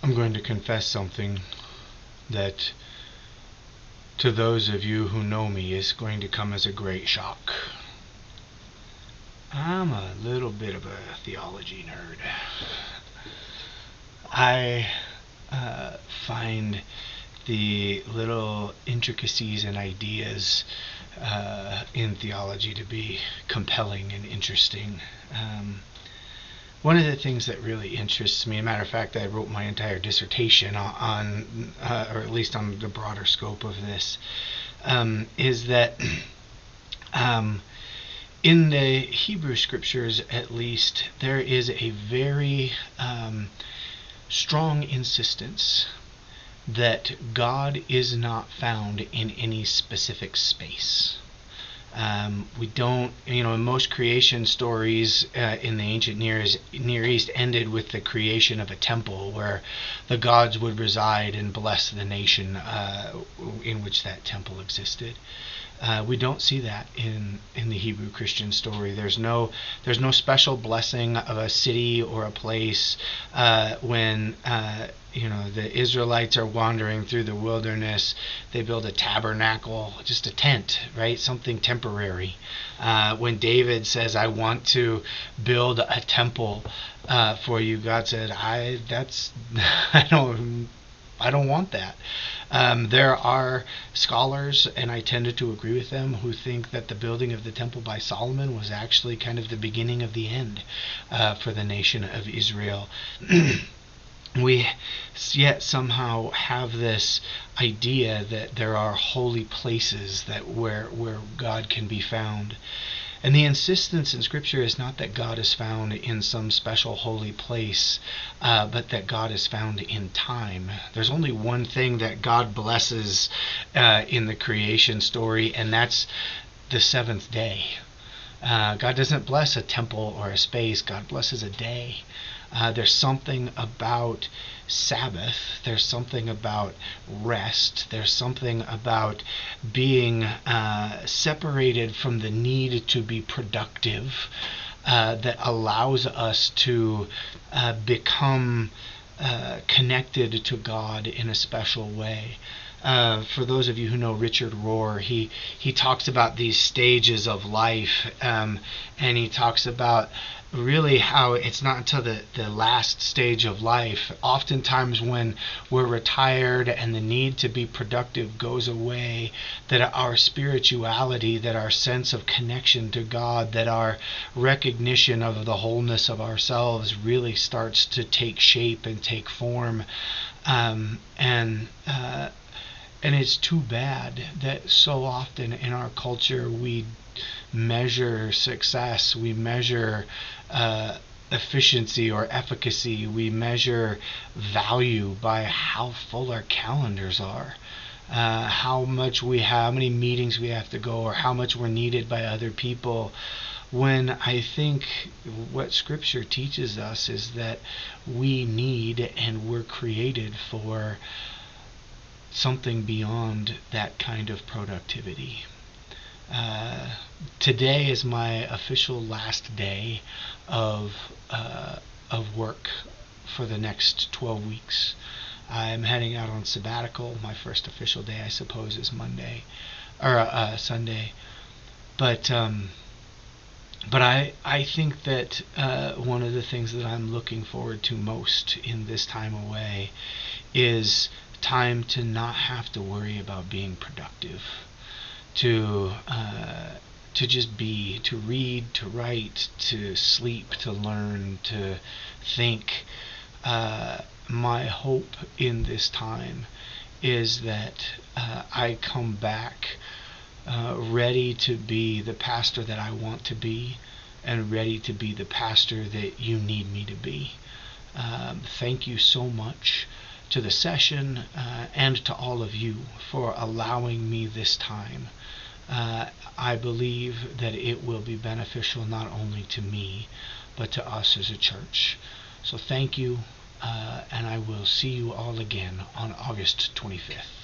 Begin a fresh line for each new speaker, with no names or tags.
I'm going to confess something that, to those of you who know me, is going to come as a great shock. I'm a little bit of a theology nerd. I find the little intricacies and ideas in theology to be compelling and interesting. One of the things that really interests me, as a matter of fact, I wrote my entire dissertation on or at least on the broader scope of this, is that in the Hebrew scriptures, at least, there is a very strong insistence that God is not found in any specific space. We don't, in most creation stories in the ancient Near East ended with the creation of a temple where the gods would reside and bless the nation in which that temple existed. We don't see that in the Hebrew Christian story. There's no special blessing of a city or a place when the Israelites are wandering through the wilderness. They build a tabernacle, just a tent, right? Something temporary. When David says, "I want to build a temple for you," God said, "I don't want that." There are scholars, and I tended to agree with them, who think that the building of the temple by Solomon was actually kind of the beginning of the end for the nation of Israel. We yet somehow have this idea that there are holy places where God can be found. And the insistence in Scripture is not that God is found in some special holy place, but that God is found in time. There's only one thing that God blesses in the creation story, and that's the seventh day. God doesn't bless a temple or a space. God blesses a day. There's something about Sabbath. There's something about rest. There's something about being separated from the need to be productive that allows us to become connected to God in a special way. For those of you who know Richard Rohr, he talks about these stages of life, and he talks about really how it's not until the last stage of life, oftentimes when we're retired and the need to be productive goes away, that our spirituality, that our sense of connection to God, that our recognition of the wholeness of ourselves really starts to take shape and take form. And it's too bad that so often in our culture we measure success, we measure efficiency or efficacy, we measure value by how full our calendars are, how many meetings we have to go, or how much we're needed by other people. When I think what Scripture teaches us is that we need and we're created for something beyond that kind of productivity. Today is my official last day of work for the next 12 weeks. I'm heading out on sabbatical. My first official day, I suppose, is Monday or Sunday. But I think that one of the things that I'm looking forward to most in this time away is time to not have to worry about being productive, to just be, to read, to write, to sleep, to learn, to think. My hope in this time is that I come back ready to be the pastor that I want to be, and ready to be the pastor that you need me to be. Thank you so much to the session and to all of you for allowing me this time. I believe that it will be beneficial not only to me, but to us as a church. So thank you, and I will see you all again on August 25th.